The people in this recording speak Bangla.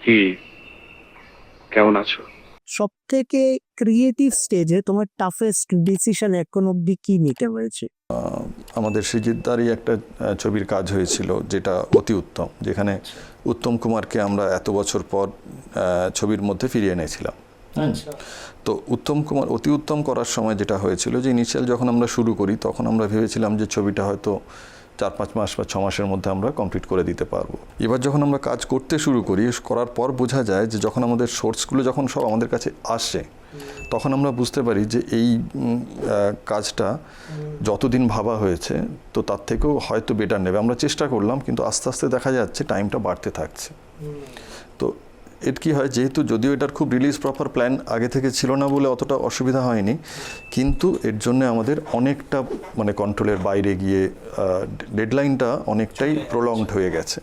কি, কেমন আছো? সব থেকে ক্রিয়েটিভ স্টেজে তোমার টাফেস্ট ডিসিশন এখন অব্দি কি নিতে হয়েছে? আমাদের সৃজিতদারই একটা ছবির কাজ হয়েছিল যেটা অতি উত্তম, যেখানে উত্তম কুমারকে আমরা এত বছর পর ছবির মধ্যে ফিরিয়ে এনেছিলাম। তো উত্তম কুমার অতি উত্তম করার সময় যেটা হয়েছিল যে ইনিশিয়াল যখন আমরা শুরু করি তখন আমরা ভেবেছিলাম যে ছবিটা হয়তো 4-5 মাস বা 6 মাসের মধ্যে আমরা কমপ্লিট করে দিতে পারবো। এবার যখন আমরা কাজ করতে শুরু করি, করার পর বোঝা যায় যে যখন আমাদের সোর্সগুলো যখন সব আমাদের কাছে আসে তখন আমরা বুঝতে পারি যে এই কাজটা যতদিন ভাবা হয়েছে তো তার থেকেও হয়তো বেটার নেবে। আমরা চেষ্টা করলাম, কিন্তু আস্তে আস্তে দেখা যাচ্ছে টাইমটা বাড়তে থাকছে। তো এর কী হয়, যেহেতু যদিও এটার খুব রিলিজ প্রপার প্ল্যান আগে থেকে ছিল না বলে অতটা অসুবিধা হয়নি, কিন্তু এর জন্য আমাদের অনেকটা মানে কন্ট্রোলের বাইরে গিয়ে ডেডলাইনটা অনেকটাই প্রলংড হয়ে গেছে।